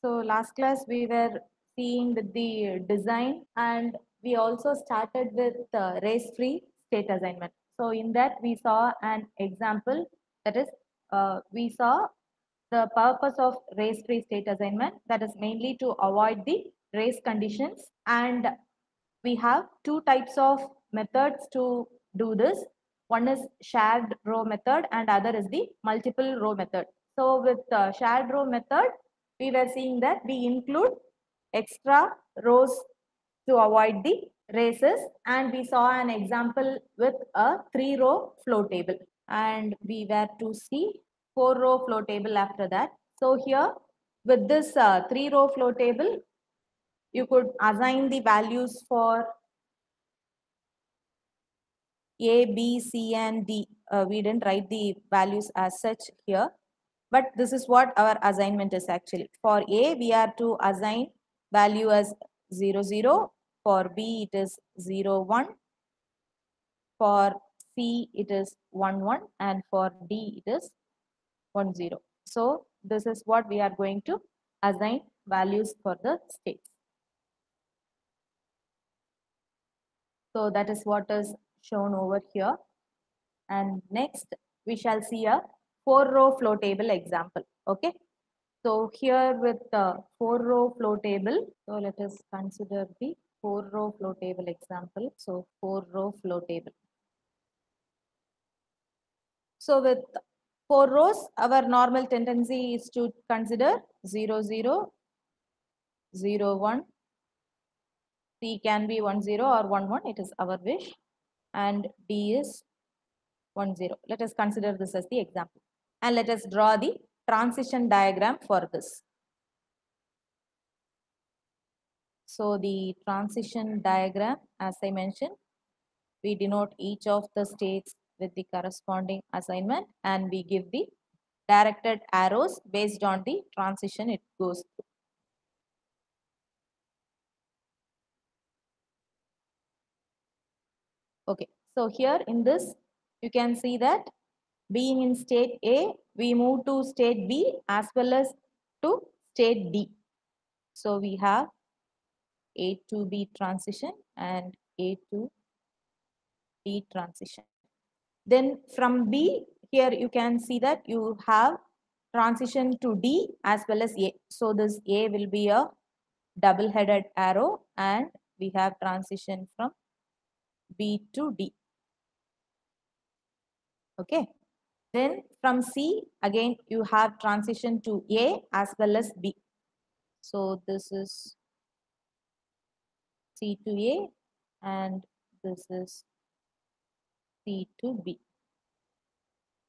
So last class we were seeing with the design, and we also started with race-free state assignment. So in that we saw an example, that is we saw the purpose of race-free state assignment, that is mainly to avoid the race conditions, and we have two types of methods to do this. One is shared row method and other is the multiple row method. So with shared row method, we were seeing that we include extra rows to avoid the races, and we saw an example with a 3-row flow table, and we were to see 4-row flow table after that. So here with this 3-row flow table, you could assign the values for A, B, C, and D. We didn't write the values as such here, but this is what our assignment is actually. For A, we are to assign value as 0, 0. For B, it is 0, 1. For C, it is 1, 1. And for D, it is 1, 0. So this is what we are going to assign values for the states. So that is what is shown over here. And next we shall see a 4-row flow table example. Okay. So here with the 4-row flow table, so let us consider the 4-row flow table example. So 4-row flow table. So with 4 rows, our normal tendency is to consider 0, 0, 0, 1. C can be 1, 0 or 1, 1. It is our wish. And D is 1, 0. Let us consider this as the example. And let us draw the transition diagram for this. So the transition diagram, as I mentioned, we denote each of the states with the corresponding assignment, and we give the directed arrows based on the transition it goes through. Okay, so here in this, you can see that being in state A, we move to state B as well as to state D. So we have A to B transition and A to D transition. Then from B, here you can see that you have transition to D as well as A. So this A will be a double-headed arrow, and we have transition from B to D. Okay. Then from C, again you have transition to A as well as B. So this is C to A and this is C to B.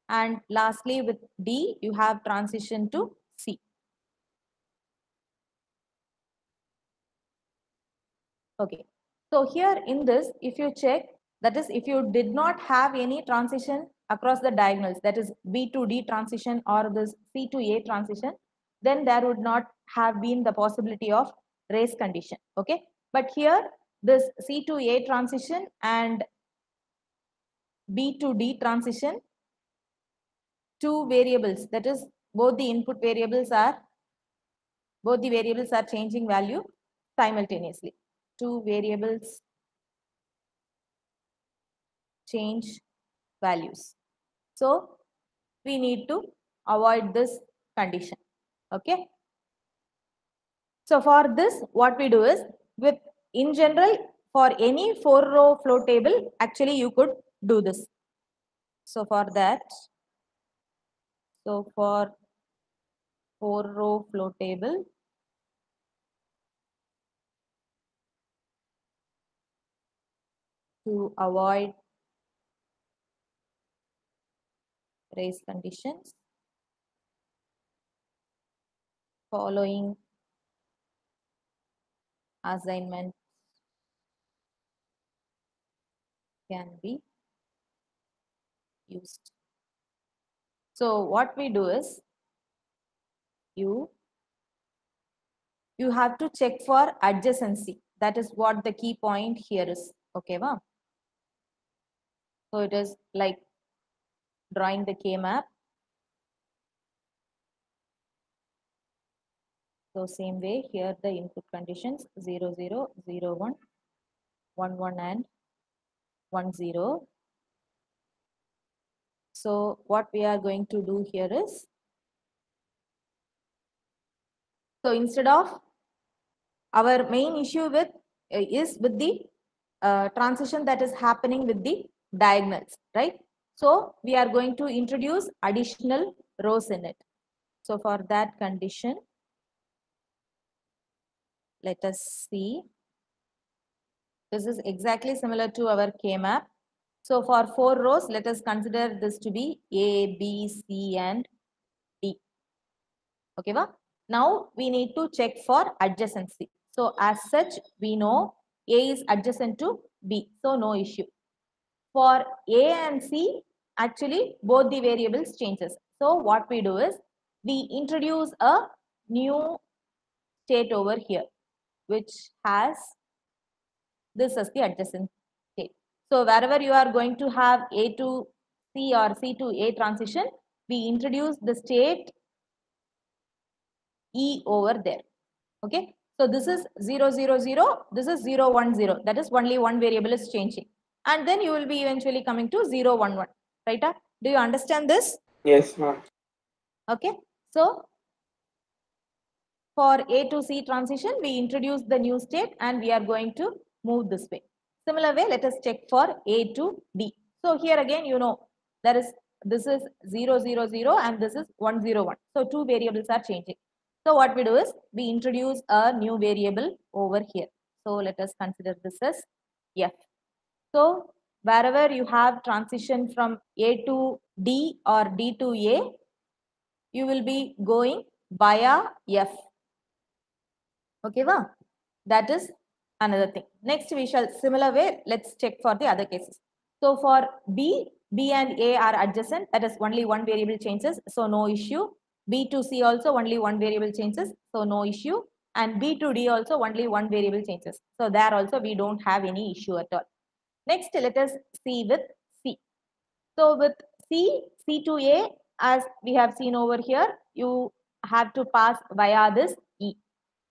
And lastly with D, you have transition to C. Okay. So here in this, if you check, that is if you did not have any transition across the diagonals, that is B to D transition or this C to A transition, then there would not have been the possibility of race condition. Okay. But here this C to A transition and B to D transition, two variables, that is both the variables are changing value simultaneously. Two variables change values. So we need to avoid this condition. Okay. So for this, what we do is, with in general, for any 4-row flow table, actually you could do this. So for that, so for 4-row flow table, to avoid race conditions, following assignment can be used. So what we do is, you have to check for adjacency. That is what the key point here is. Okay, wow. So it is like drawing the K map. So same way here the input conditions 0, 0, 0, 1, 1, 1 and 1, 0. So what we are going to do here is, so instead of our main issue with is with the transition that is happening with the diagonals, right? So we are going to introduce additional rows in it. So for that condition, let us see. This is exactly similar to our K-map. So for 4 rows, let us consider this to be A, B, C and D. Okay, va? Now we need to check for adjacency. So as such, we know A is adjacent to B, so no issue. For A and C, actually both the variables changes. So what we do is, we introduce a new state over here, which has this as the adjacent state. So wherever you are going to have A to C or C to A transition, we introduce the state E over there. Okay. So this is 0, 0, 0. This is 0, 1, 0. That is only one variable is changing. And then you will be eventually coming to 0, 1, 1. Right? Do you understand this? Yes, ma'am. Okay. So for A to C transition, we introduce the new state and we are going to move this way. Similar way, let us check for A to D. So here again, you know, this is 0, 0, 0 and this is 1, 0, 1. So two variables are changing. So what we do is, we introduce a new variable over here. So let us consider this as F. So wherever you have transition from A to D or D to A, you will be going via F. Okay, va? That is another thing. Next, we shall similar way. Let's check for the other cases. So for B, B and A are adjacent. That is only one variable changes, so no issue. B to C also only one variable changes, so no issue. And B to D also only one variable changes. So there also we don't have any issue at all. Next, let us see with C. So with C, C to A, as we have seen over here, you have to pass via this E.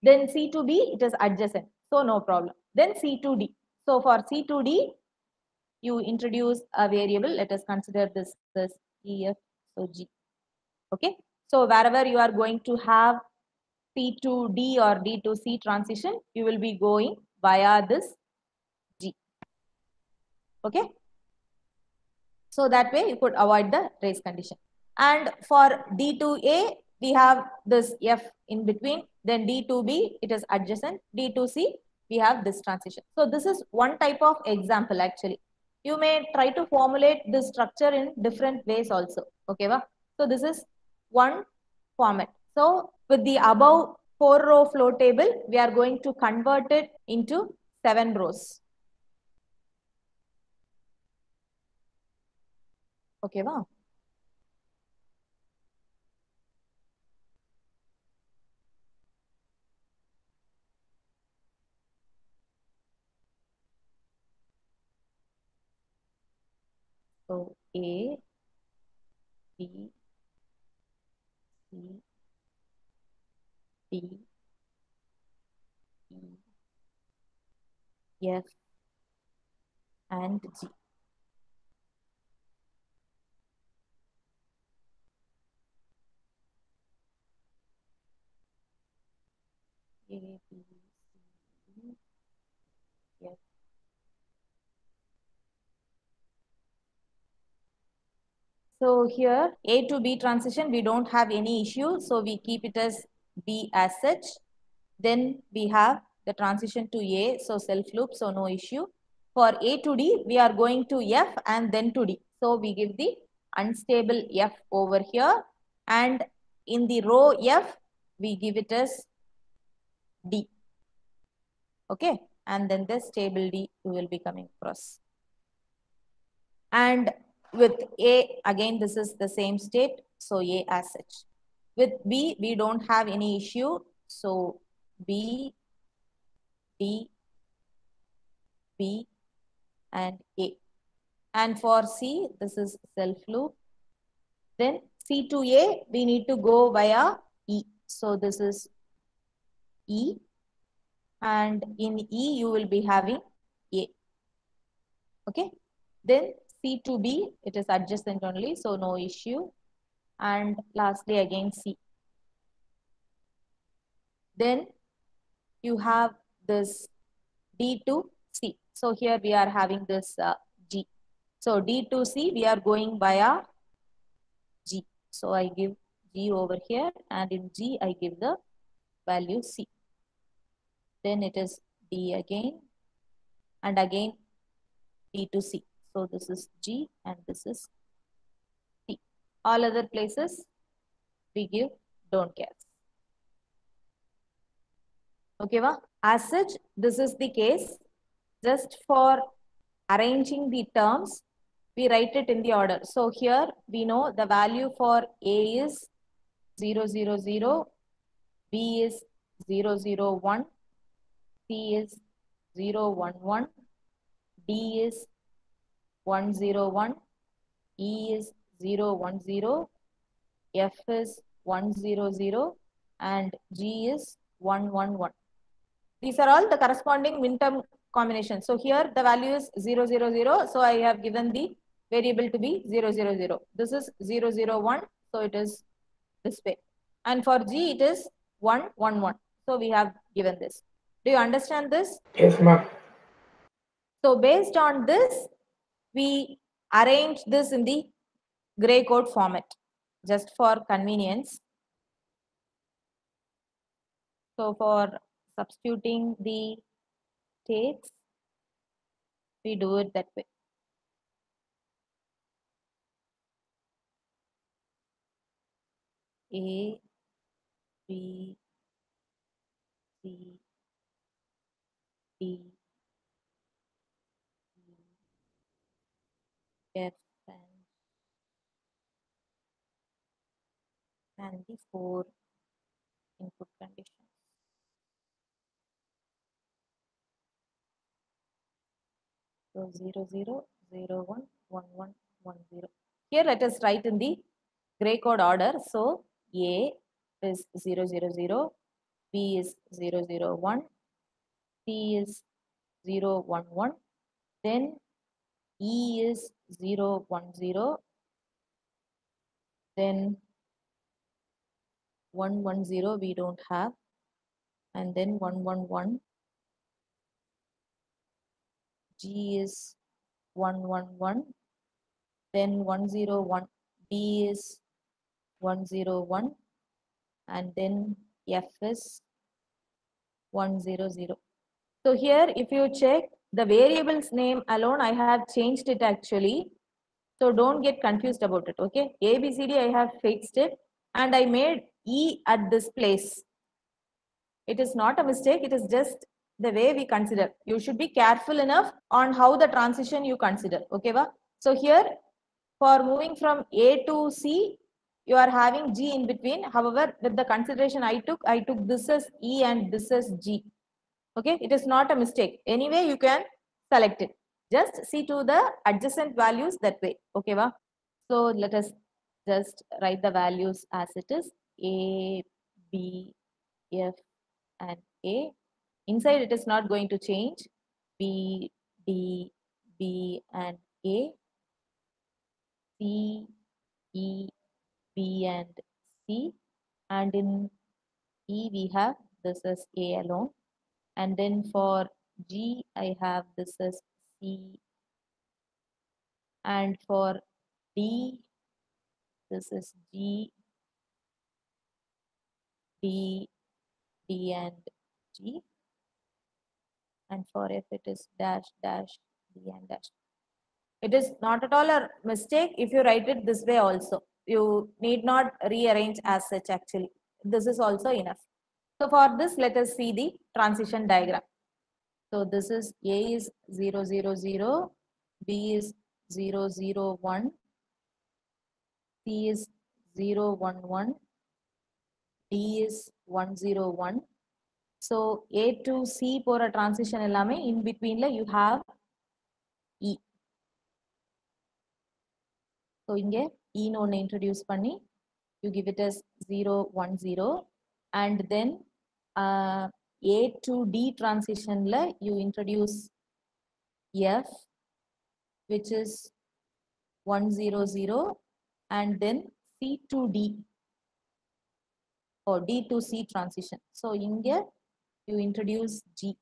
Then C to B, it is adjacent, so no problem. Then C to D. So for C to D, you introduce a variable. Let us consider this as E, F, so G. Okay. So wherever you are going to have C to D or D to C transition, you will be going via this G. Okay. So that way you could avoid the race condition. And for D to A, we have this F in between. Then D to B, it is adjacent. D to C, we have this transition. So this is one type of example actually. You may try to formulate this structure in different ways also. Okay, va? So this is one format. So with the above 4-row flow table, we are going to convert it into 7 rows. Okay, va? So A, B, C, D, E, F, and G. A, B, C, D, F. So here A to B transition, we don't have any issue. So we keep it as B as such. Then we have the transition to A, so self loop, so no issue. For A to D, we are going to F and then to D. So we give the unstable F over here. And in the row F, we give it as D. Okay. And then the stable D will be coming across. And with A, again, this is the same state. So A as such. With B, we don't have any issue. So B, D, B, and A. And for C, this is self loop. Then C to A, we need to go via E. So this is E, and in E you will be having A. Okay, then C to B, it is adjacent only, so no issue. And lastly again C. Then you have this D to C. So here we are having this G. So D to C we are going via G. So I give G over here, and in G I give the value C. Then it is D again, and again D to C. So this is G and this is C. All other places we give don't care. Okay, va? As such, this is the case. Just for arranging the terms, we write it in the order. So here we know the value for A is 0, 0, 0, B is 0, 0, 1, C is 0, 1, 1, D is 1, 0, 1, E is 0, 1, 0, F is 1, 0, 0, and G is 1, 1, 1. These are all the corresponding min-term combinations. So here the value is 0, 0, 0. So I have given the variable to be 0, 0, 0. This is 0, 0, 1. So it is this way. And for G it is 1, 1, 1. So we have given this. Do you understand this? Yes, ma'am. So based on this, we arrange this in the gray code format just for convenience. So for substituting the states, we do it that way. A, B, C, D, E, F, and the 4 input conditions. So 0, 0, 0, 1, 1, 1, 1, 0. Here let us write in the gray code order. So A is 0, 0, 0, B is 0, 0, 1, C is 0, 1, 1, then E is 0, 1, 0, then 1, 1, 0 we don't have, and then 1, 1, 1, G is 1, 1, 1, then 1, 0, 1, B is 1, 0, 1, and then F is 1, 0, 0. So here if you check the variable's name alone, I have changed it actually. So don't get confused about it, okay? A, B, C, D, I have fixed it, and I made E at this place. It is not a mistake, it is just the way we consider. You should be careful enough on how the transition you consider, okay? Va? So here, for moving from A to C, you are having G in between. However, with the consideration I took this as E and this as G. Okay, it is not a mistake. Anyway, you can select it. Just see to the adjacent values that way. Okay, va? So let us just write the values as it is. A, B, F, and A. Inside it is not going to change. B, D, B, and A. C, E, B, and C. And in E we have this as A alone. And then for G I have this as C. And for D this is G, D, D, and G. And for F it is dash, dash, D, and dash. It is not at all a mistake if you write it this way also. You need not rearrange as such actually. This is also enough. So for this, let us see the transition diagram. So this is A is 0, 0, 0, B is 0, 0, 1, C is 0, 1, 1, D is 1, 0, 1. So A to C for a transition எல்லாமே in between you have E. So இங்கே E ஒன்று introduce பண்ணி you give it as 0, 1, 0, and then A to D transition la you introduce F, which is 100, and then C to D or D to C transition. So inge you introduce G,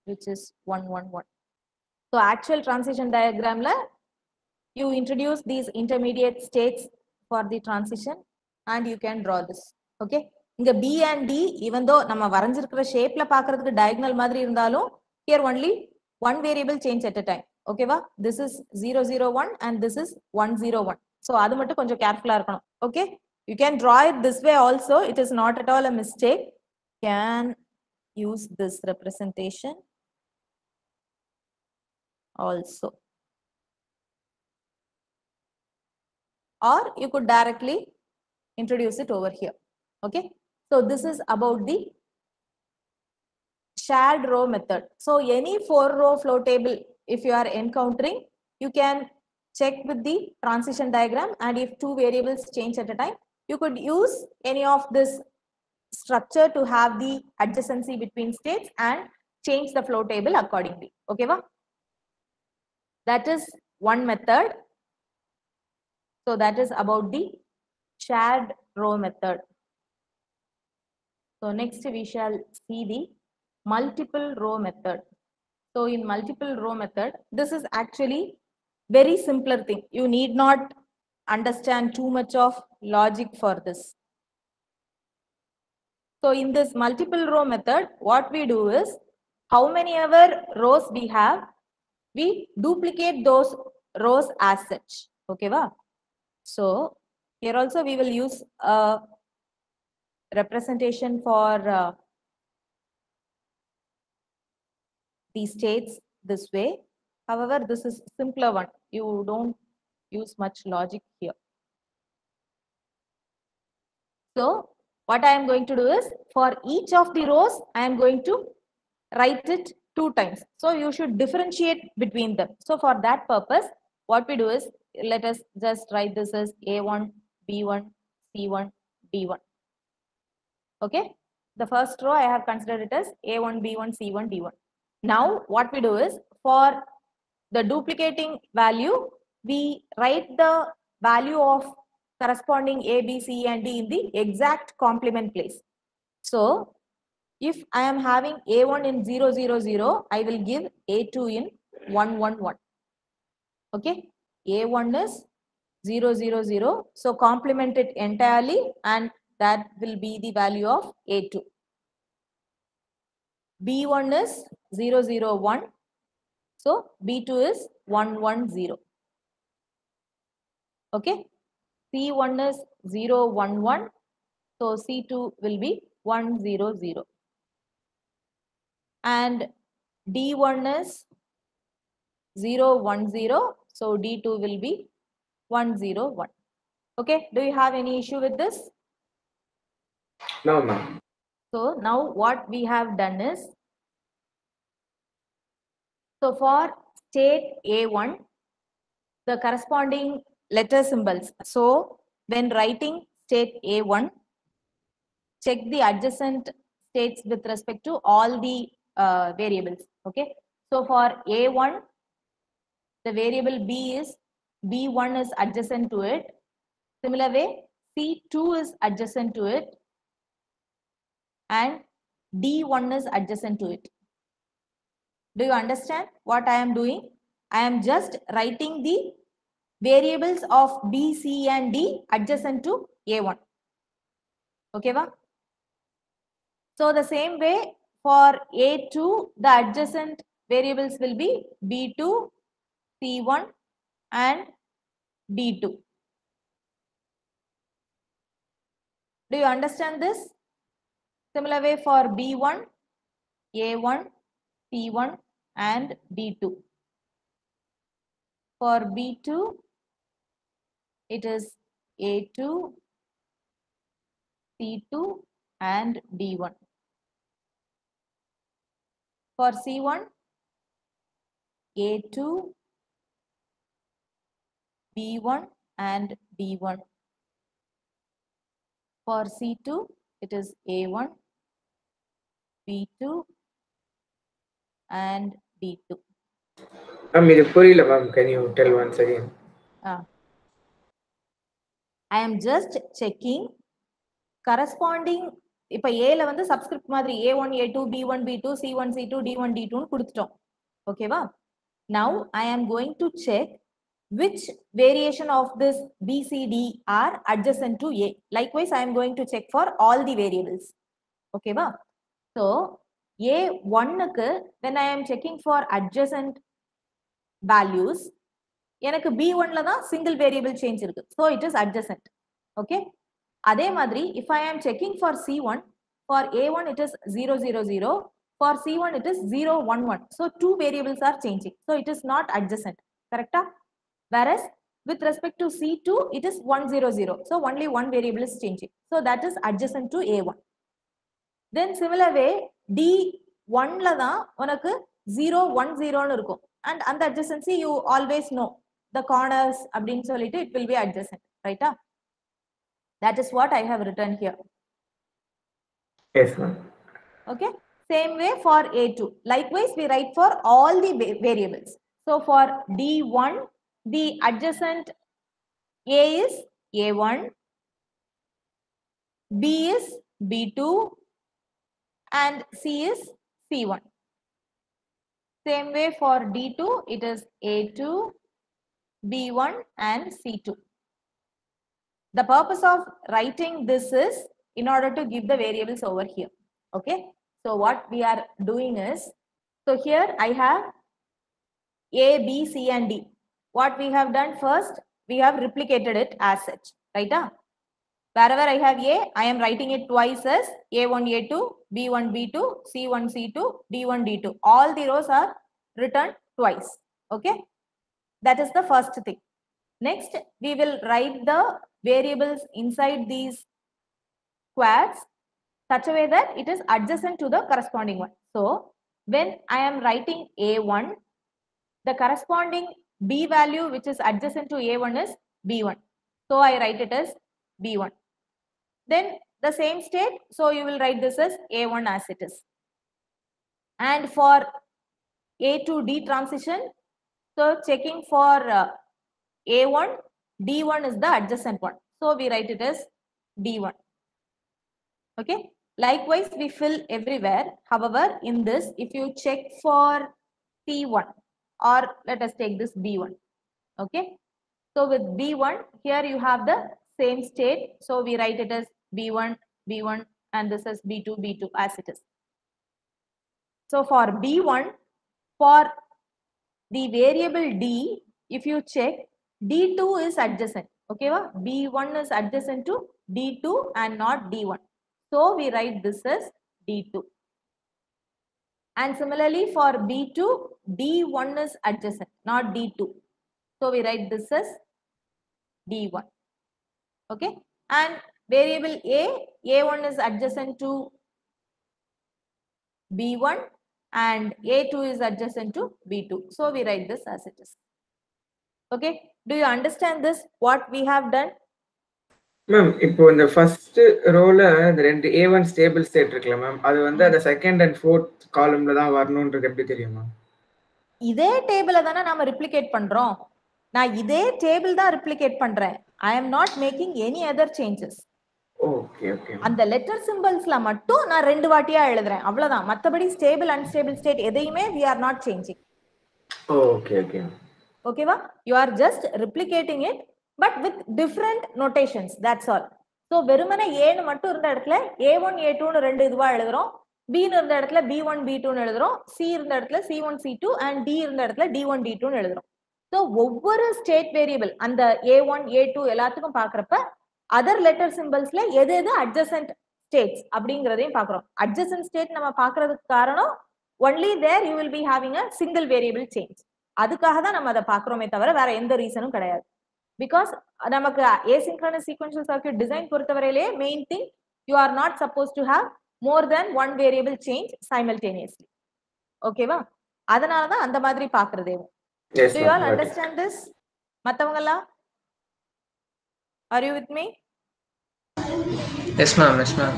which is 111. So actual transition diagram la you introduce these intermediate states for the transition and you can draw this. Okay. இங்க B and D, even though நம்ம வரைஞ்சிருக்கிற ஷேப்ல பார்க்கிறதுக்கு diagonal மாதிரி இருந்தாலும் here only one variable change at a time. ஓகேவா? This is 001 and this is 101. So அது மட்டும் கொஞ்சம் கேர்ஃபுல்லா இருக்கணும். Okay. You can draw it this way also. It is not at all a mistake. Can use this representation also. Or you could directly introduce it over here. Okay. So this is about the shared row method. So any 4-row flow table, if you are encountering, you can check with the transition diagram, and if two variables change at a time, you could use any of this structure to have the adjacency between states and change the flow table accordingly. Okay, va? That is one method. So that is about the shared row method. So next we shall see the multiple row method. So in multiple row method, this is actually very simpler thing. You need not understand too much of logic for this. So in this multiple row method, what we do is, how many ever rows we have, we duplicate those rows as such. Okay, va? So here also we will use a representation for these states this way. However, this is simpler one. You don't use much logic here. So what I am going to do is, for each of the rows, I am going to write it 2 times. So you should differentiate between them. So for that purpose, what we do is, let us just write this as A1, B1, C1, D1. Okay. The first row I have considered it as A1, B1, C1, D1. Now what we do is, for the duplicating value, we write the value of corresponding A, B, C and D in the exact complement place. So if I am having A1 in 0, 0, 0, I will give A2 in 1, 1, 1. Okay. A1 is 0, 0, 0. So complement it entirely and that will be the value of A2. B1 is 0, 0, 1. So B2 is 1, 1, 0. Okay. C1 is 0, 1, 1. So C2 will be 1, 0, 0. And D1 is 0, 1, 0. So D2 will be 1, 0, 1. Okay. Do you have any issue with this? No, ma'am. So now what we have done is, so for state A1, the corresponding letter symbols. So when writing state A1, check the adjacent states with respect to all the variables. Okay. So for A1, the variable B is, B1 is adjacent to it. Similar way, C2 is adjacent to it and D1 is adjacent to it. Do you understand what I am doing? I am just writing the variables of B, C and D adjacent to A1. Okay, va? So the same way for A2, the adjacent variables will be B2, C1 and D2. Do you understand this? Similar way for B1, A1, C1 and D2. For B2, it is A2, C2 and D1. For C1, A2, B1 and D1. For C2, it is A1, B2 and D2. Ma'am, இது புரியல ma'am. Can you tell once again? I am just checking corresponding. இப்போ ஏல வந்து subscript மாதிரி A1 A2 B1 B2 C1 C2 D1 D2 னு கொடுத்துட்டோம். ஓகேவா? Now I am going to check which variation of this B, C, D are adjacent to A. Likewise, I am going to check for all the variables. Okay, ba? So, A1 க்கு when I am checking for adjacent values, எனக்கு B1 ல தான் single variable change இருக்கு. So, it is adjacent. Okay? அதே மாதிரி, if I am checking for C1, for A1 it is 0, 0, 0. For C1 it is 0, 1, 1. So, two variables are changing. So, it is not adjacent. Correct? Whereas with respect to C2, it is 1, 0, 0. So only one variable is changing. So that is adjacent to A1. Then similar way, D1 la da unakku 0, 1, 0 nu irukum. And the adjacency you always know. The corners abdin solittu it will be adjacent. Right? That is what I have written here. Yes, ma'am. Okay. Same way for A2. Likewise, we write for all the variables. So for D1, the adjacent A is A1, B is B2, and C is C1. Same way for D2, it is A2, B1, and C2. The purpose of writing this is in order to give the variables over here. Okay. So what we are doing is, so here I have A, B, C, and D. What we have done first, we have replicated it as such, right? Wherever I have A, I am writing it twice as A1, A2, B1, B2, C1, C2, D1, D2. All the rows are written twice. Okay. That is the first thing. Next, we will write the variables inside these squares such a way that it is adjacent to the corresponding one. So, when I am writing A1, the corresponding B value which is adjacent to A1 is B1. So, I write it as B1. Then the same state, so you will write this as A1 as it is. And for A to D transition, so checking for A1, D1 is the adjacent one. So, we write it as D1. Okay. Likewise, we fill everywhere. However, in this, if you check for C1, or let us take this B1. Okay. So with B1, here you have the same state. So we write it as B1, B1, and this is B2, B2 as it is. So for B1, for the variable D, if you check, D2 is adjacent. Okay, B1 is adjacent to D2 and not D1. So we write this as D2. And similarly for B2, D1 is adjacent, not D2. So we write this as D1. Okay. And variable A, A1 is adjacent to B1 and A2 is adjacent to B2. So we write this as it is. Okay. Do you understand this? What we have done? Ma'am இப்போ இந்த first ரோல இந்த ரெண்டு A1 stable state இருக்குல்ல ma'am, அது வந்து அந்த second and fourth காலம்ல தான் வரணும்ன்றது எப்படி தெரியுமா? இதே டேபிளை தானே நாம ரிப்ளிகேட் பண்றோம். நான் இதே டேபிள் தான் ரிப்ளிகேட் பண்றேன். I am not making any other changes. Okay okay. அந்த லெட்டர் சிம்பல்ஸ்ல மட்டும் நான் ரெண்டு வாட்டியா எழுதுறேன். அவ்வளவுதான். மத்தபடி ஸ்டேபிள் அன்ஸ்டேபிள் ஸ்டேட் எதையுமே we are not changing. Okay okay. ஓகேவா? You are just replicating it but with different notations. That's all. So வெறுமனே A னு மட்டும் இருந்த இடத்துல A1 A2 னு ரெண்டு இதுவா எழுதுறோம். B னு இருந்த இடத்துல B1 B2 னு எழுதுறோம். C இருந்த இடத்துல C1 C2 and D இருந்த இடத்துல D1 D2 னு எழுதுறோம். So ஒவ்வொரு ஸ்டேட் வேரியபிள் அந்த A1 A2 எல்லாத்துக்கும் பார்க்கறப்ப அதர் லெட்டர் சிம்பல்ஸ்ல எது எது adjacent states அப்படிங்கறதையும் பார்க்கறோம். adjacent state நம்ம பார்க்கிறதுக்கு காரணம் only there you will be having a single variable change. அதுக்காக தான் நம்ம அதை பார்க்கறோமே தவிர வேற எந்த ரீசனும் கிடையாது. Because நமக்கு asynchronous sequential circuit design பொறுத்தவரையிலே main thing you are not supposed to have more than one variable change simultaneously. ஓகேவா? அதனால தான் அந்த மாதிரி பார்க்கறதே. Do you all understand this? மத்தவங்களா? Are you with me? Yes ma'am, yes ma'am.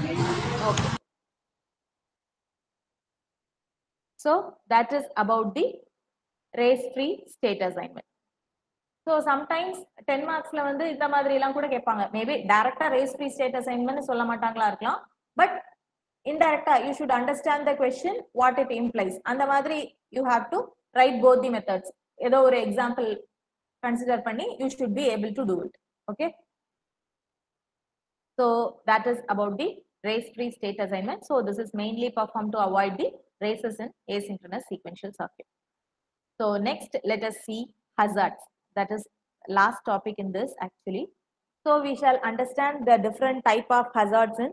Okay. So that is about the race-free state assignment. So sometimes 10 marksல வந்து இந்த மாதிரி எல்லாம் கூட கேட்பாங்க. Maybe directா race-free state assignment சொல்ல மாட்டாங்களா இருக்கலாம். But indirectா you should understand the question, what it implies. அந்த மாதிரி you have to write both the methods. ஏதோ ஒரு example consider பண்ணி you should be able to do it. Okay. So that is about the race-free state assignment. So this is mainly performed to avoid the races in asynchronous sequential circuit. So next, let us see hazards. That is last topic in this actually. So we shall understand the different type of hazards in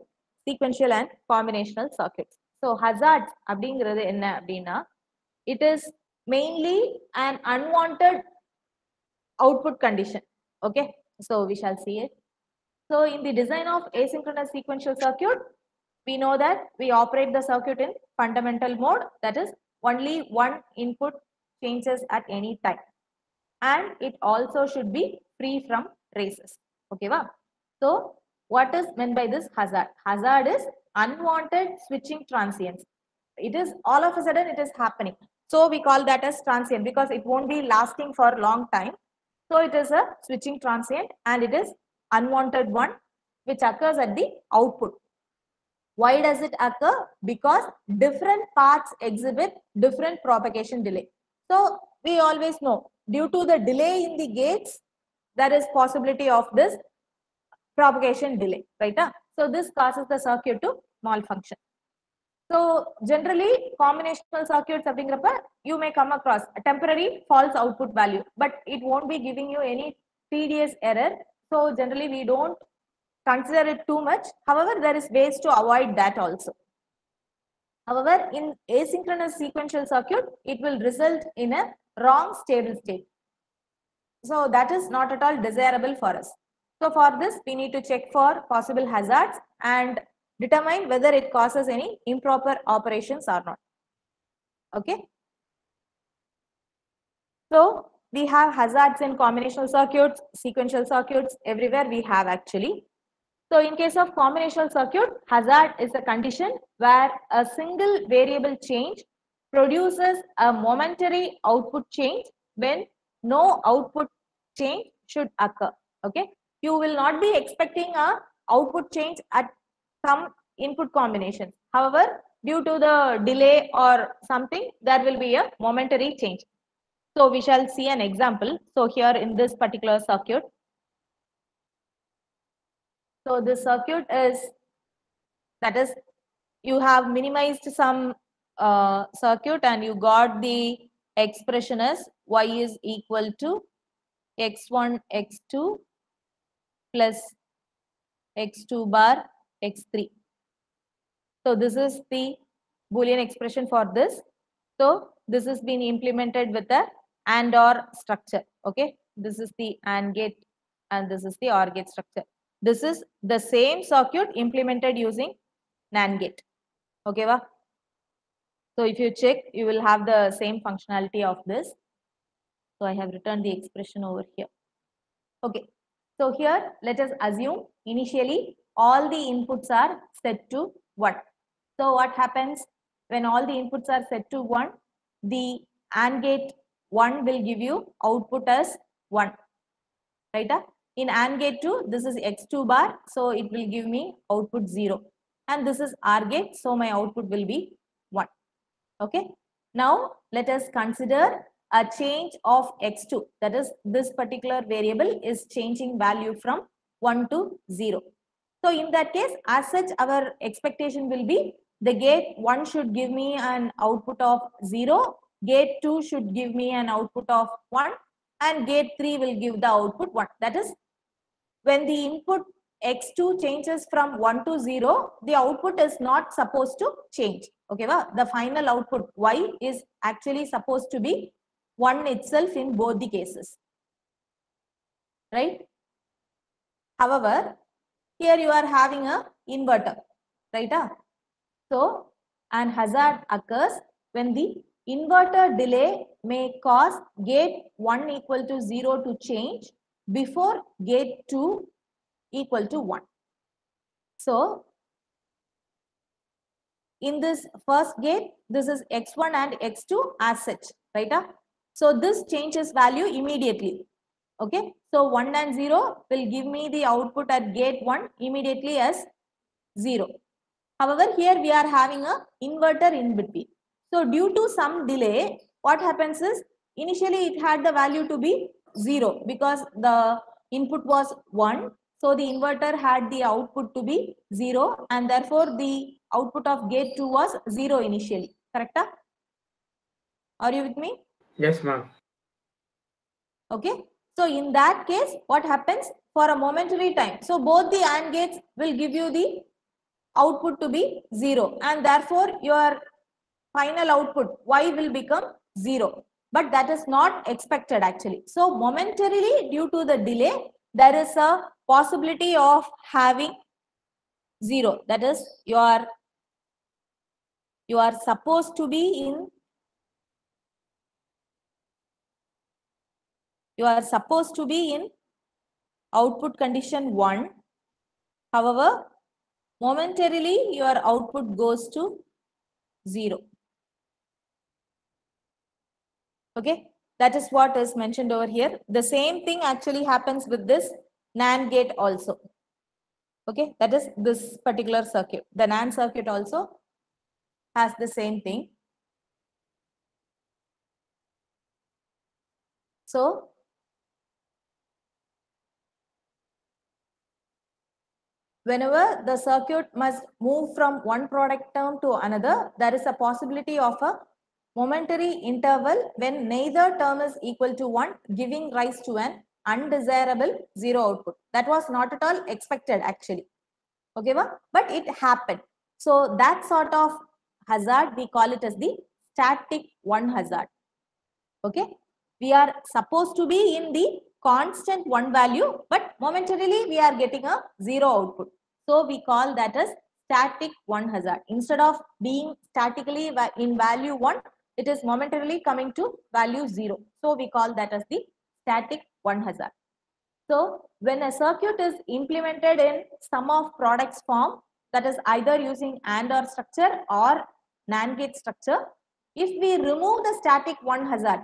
sequential and combinational circuits. So hazards அப்படிங்கிறது என்ன அப்படின்னா, it is mainly an unwanted output condition. Okay, so we shall see it. So in the design of asynchronous sequential circuit, we know that we operate the circuit in fundamental mode, that is only one input changes at any time, and it also should be free from races. Okay, wow. So what is meant by this hazard? Hazard is unwanted switching transients. It is all of a sudden it is happening, so we call that as transient because it won't be lasting for a long time. So it is a switching transient and it is unwanted one which occurs at the output. Why does it occur? Because different paths exhibit different propagation delay. So we always know due to the delay in the gates, there is possibility of this propagation delay, right? So this causes the circuit to malfunction. So generally combinational circuits அப்படிங்கிறப்ப you may come across a temporary false output value, but it won't be giving you any tedious error. So generally we don't consider it too much. However, there is ways to avoid that also. However, in asynchronous sequential circuit, it will result in a wrong stable state. So that is not at all desirable for us. So for this, we need to check for possible hazards and determine whether it causes any improper operations or not. Okay. So we have hazards in combinational circuits, sequential circuits, everywhere we have actually. So in case of combinational circuit, hazard is a condition where a single variable change produces a momentary output change when no output change should occur. Okay, you will not be expecting a output change at some input combination. However, due to the delay or something, there will be a momentary change. So we shall see an example. So here in this particular circuit, so this circuit is, that is, you have minimized some circuit and you got the expression as y is equal to x1 x2 plus x2 bar x3. So this is the Boolean expression for this. So this has been implemented with the AND OR structure. Okay, this is the AND gate and this is the OR gate structure. This is the same circuit implemented using NAND gate. Okay, va? So if you check, you will have the same functionality of this. So I have written the expression over here. Okay, so here let us assume initially all the inputs are set to 1. So what happens when all the inputs are set to 1? The AND gate 1 will give you output as 1, right? In AND gate 2, this is x2 bar, so it will give me output 0. And this is OR gate, so my output will be 1. Okay, now let us consider a change of x2, that is this particular variable is changing value from 1 to 0. So in that case, as such, our expectation will be the gate 1 should give me an output of 0, gate 2 should give me an output of 1, and gate 3 will give the output 1. That is, when the input x2 changes from 1 to 0, the output is not supposed to change. Okay, well, the final output y is actually supposed to be 1 itself in both the cases, right? However, here you are having a inverter, right? So an hazard occurs when the inverter delay may cause gate 1 equal to 0 to change before gate 2 equal to 1. So in this first gate, this is x1 and x2 as such, right? So this changes value immediately. Okay, so 1 and 0 will give me the output at gate 1 immediately as 0. However, here we are having a inverter in between. So due to some delay, what happens is initially it had the value to be 0 because the input was 1. So the inverter had the output to be 0 and therefore the output of gate 2 was 0 initially. Correct? Are you with me? Yes, ma'am. Okay. So in that case, what happens for a momentary time? So both the AND gates will give you the output to be 0 and therefore your final output y will become 0. But that is not expected actually. So momentarily due to the delay, there is a possibility of having 0. That is you are supposed to be in output condition 1. However, momentarily your output goes to 0. Okay, that is what is mentioned over here. The same thing actually happens with this NAND gate also. Okay, that is this particular circuit. The NAND circuit also has the same thing. So whenever the circuit must move from one product term to another, there is a possibility of a momentary interval when neither term is equal to 1, giving rise to an undesirable 0 output. That was not at all expected actually. Okay, but it happened. So that sort of hazard, we call it as the static 1 hazard. Okay, we are supposed to be in the constant 1 value, but momentarily we are getting a 0 output. So we call that as static 1 hazard. Instead of being statically in value 1, it is momentarily coming to value 0. So we call that as the static 1 hazard. So when a circuit is implemented in sum of products form, that is either using AND OR structure or NAND gate structure, if we remove the static 1 hazard,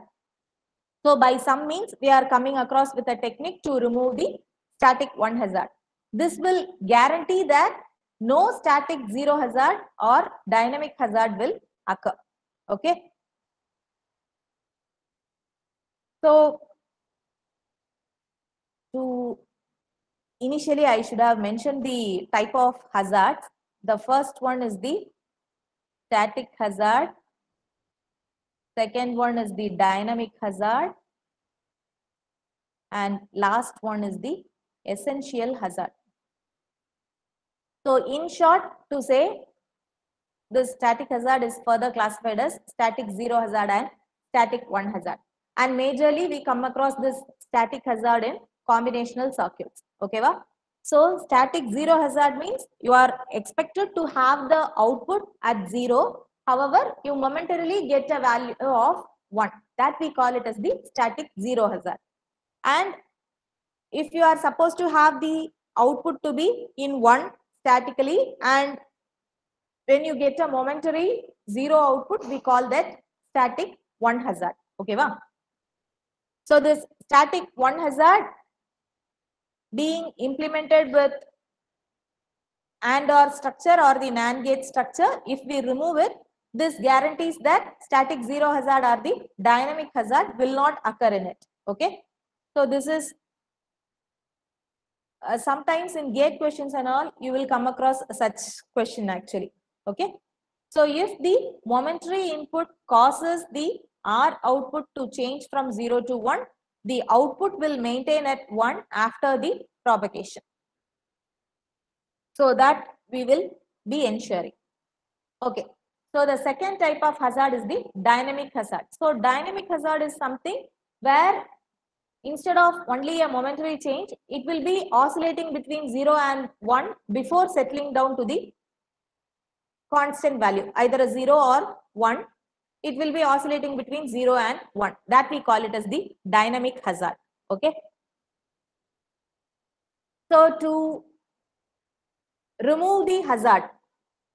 so by some means we are coming across with a technique to remove the static 1 hazard. This will guarantee that no static 0 hazard or dynamic hazard will occur. Okay. So initially I should have mentioned the type of hazards. The first one is the static hazard. Second one is the dynamic hazard. And last one is the essential hazard. So in short, to say, the static hazard is further classified as static 0 hazard and static 1 hazard. And majorly we come across this static hazard in combinational circuits. Okay, va? So static 0 hazard means you are expected to have the output at 0. However, you momentarily get a value of 1. That we call it as the static 0 hazard. And if you are supposed to have the output to be in 1 statically, and when you get a momentary 0 output, we call that static 1 hazard. Okay, va? So this static 1 hazard being implemented with AND OR structure or the NAND gate structure, if we remove it, this guarantees that static 0 hazard or the dynamic hazard will not occur in it. Okay, so this is sometimes in gate questions and all, you will come across such question actually. Okay, so if the momentary input causes the R output to change from 0 to 1, the output will maintain at 1 after the propagation. So that we will be ensuring. Okay, so the second type of hazard is the dynamic hazard. So dynamic hazard is something where instead of only a momentary change, it will be oscillating between 0 and 1 before settling down to the constant value, either a 0 or 1. It will be oscillating between 0 and 1. That we call it as the dynamic hazard. Okay. So to remove the hazard,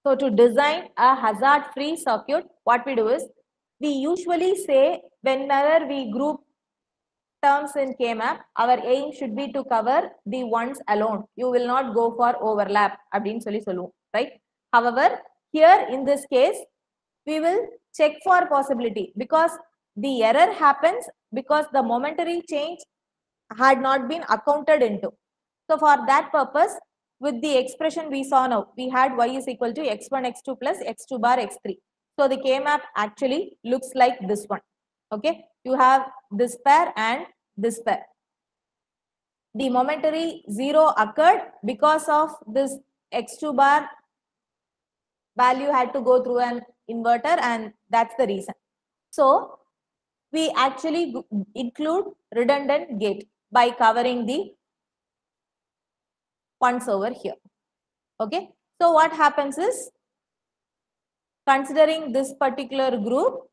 So to design a hazard-free circuit, what we do is, we usually say whenever we group terms in K-map, our aim should be to cover the ones alone. You will not go for overlap, அப்படின்னு சொல்லி சொல்லுவோம், right? However, here in this case, we will check for possibility, because the error happens because the momentary change had not been accounted into. So for that purpose, with the expression we saw now, we had y is equal to x1, x2 plus x2 bar x3. So the K-map actually looks like this one. Okay, you have this pair and this pair. The momentary zero occurred because of this x2 bar value had to go through an inverter, and that's the reason. So we actually include redundant gate by covering the ones over here. Okay, so what happens is, considering this particular group,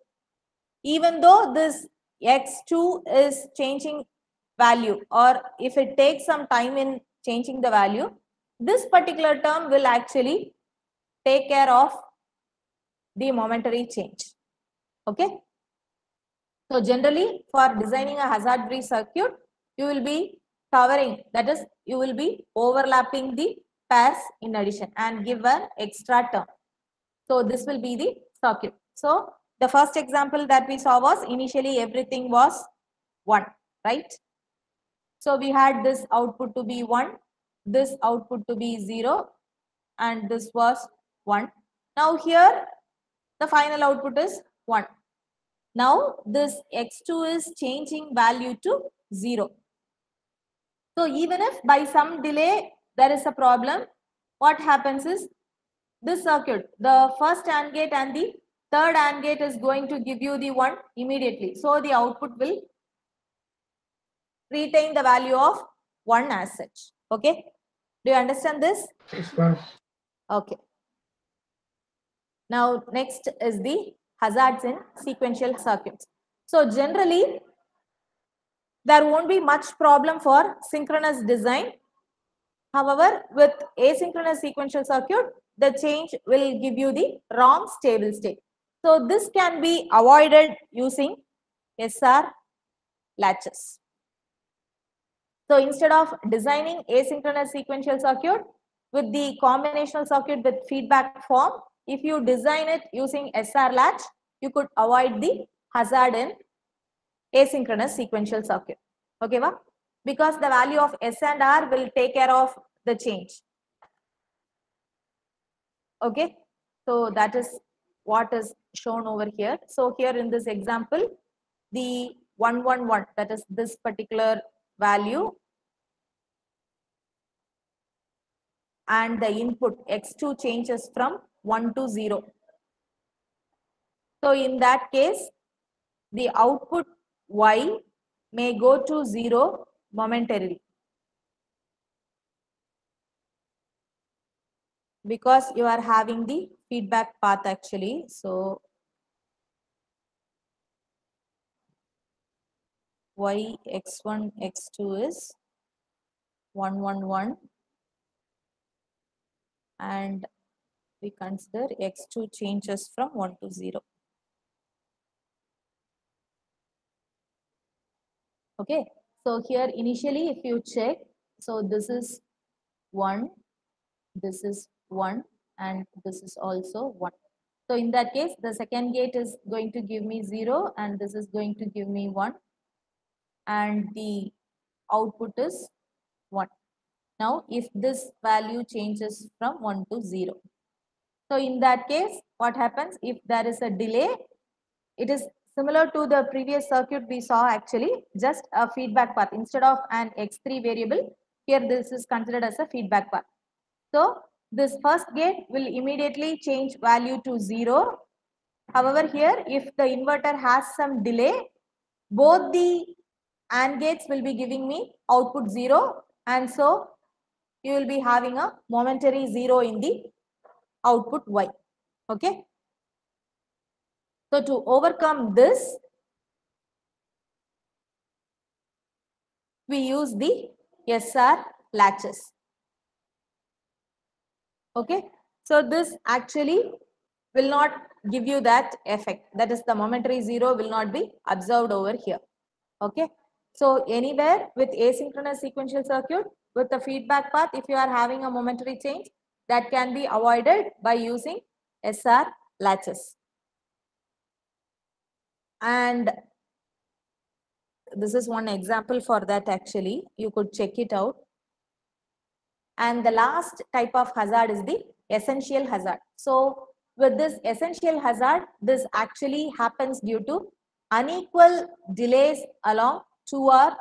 even though this x2 is changing value, or if it takes some time in changing the value, this particular term will actually take care of the momentary change. Okay, so generally for designing a hazard-free circuit, you will be covering, that is, you will be overlapping the pairs in addition and give an extra term. So this will be the circuit. So the first example that we saw was, initially everything was 1, right? So we had this output to be 1, this output to be 0, and this was 1. Now here the final output is 1. Now this x2 is changing value to 0. So even if by some delay there is a problem, what happens is, this circuit, the first AND gate and the third AND gate is going to give you the 1 immediately. So the output will retain the value of 1 as such. Okay, do you understand this? Yes, ma'am. Okay. Now next is the hazards in sequential circuits. So generally there won't be much problem for synchronous design. However, with asynchronous sequential circuit, the change will give you the wrong stable state. So this can be avoided using SR latches. So instead of designing asynchronous sequential circuit with the combinational circuit with feedback form, if you design it using SR latch, you could avoid the hazard in asynchronous sequential circuit. Okay, va? Because the value of S and R will take care of the change. Okay, so that is what is shown over here. So here in this example, the 111, that is this particular value, and the input x2 changes from 1 to 0. So in that case, the output y may go to 0 momentarily, because you are having the feedback path actually. So y x1 x2 is 111, and we consider x2 changes from 1 to 0. Okay, so here initially if you check, so this is 1, this is 1, and this is also 1. So in that case, the second gate is going to give me 0, and this is going to give me 1, and the output is 1. Now if this value changes from 1 to 0, so in that case what happens, if there is a delay, it is similar to the previous circuit we saw actually, just a feedback path. Instead of an x3 variable, here this is considered as a feedback path. So this first gate will immediately change value to 0. However, here if the inverter has some delay, both the AND gates will be giving me output 0, and so you will be having a momentary 0 in the output y. Okay, so to overcome this, we use the SR latches. Okay, So this actually will not give you that effect. That is, the momentary zero will not be observed over here. Okay. So anywhere with asynchronous sequential circuit with the feedback path, if you are having a momentary change, that can be avoided by using SR latches. And this is one example for that actually. You could check it out. And the last type of hazard is the essential hazard. So with this essential hazard, this actually happens due to unequal delays along two or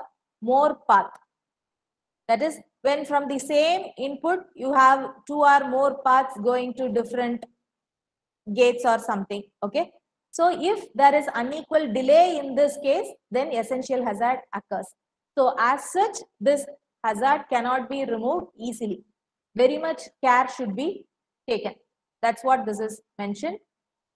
more paths. That is, when from the same input, you have two or more paths going to different gates or something. Okay. So if there is unequal delay in this case, then essential hazard occurs. So as such, this hazard cannot be removed easily. Very much care should be taken. That's what this is mentioned.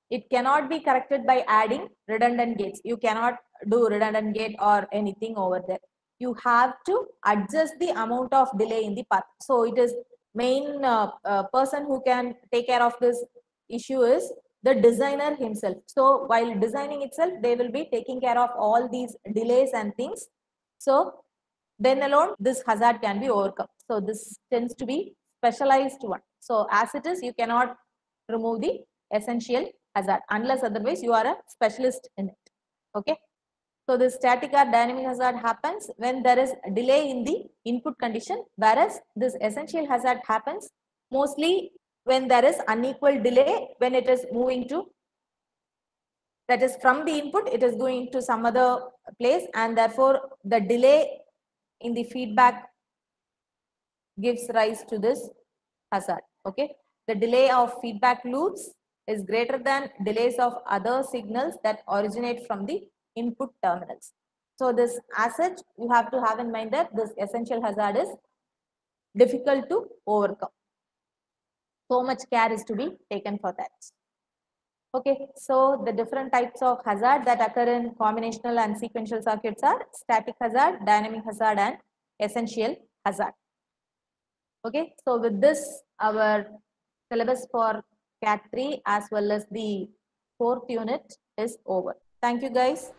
It cannot be corrected by adding redundant gates. You cannot do redundant gate or anything over there. You have to adjust the amount of delay in the path. So it is main person who can take care of this issue is the designer himself. So while designing itself, they will be taking care of all these delays and things. So then alone this hazard can be overcome. So this tends to be specialized one. So as it is, you cannot remove the essential hazard unless otherwise you are a specialist in it. Okay. So the static or dynamic hazard happens when there is a delay in the input condition, whereas this essential hazard happens mostly when there is unequal delay when it is moving to, that is from the input, it is going to some other place, and therefore the delay in the feedback gives rise to this hazard. Okay. The delay of feedback loops is greater than delays of other signals that originate from the input terminals. So this as such, you have to have in mind that this essential hazard is difficult to overcome. So much care is to be taken for that. Okay, so the different types of hazard that occur in combinational and sequential circuits are static hazard, dynamic hazard, and essential hazard. Okay, so with this, our syllabus for CAT 3 as well as the 4th unit is over. Thank you guys.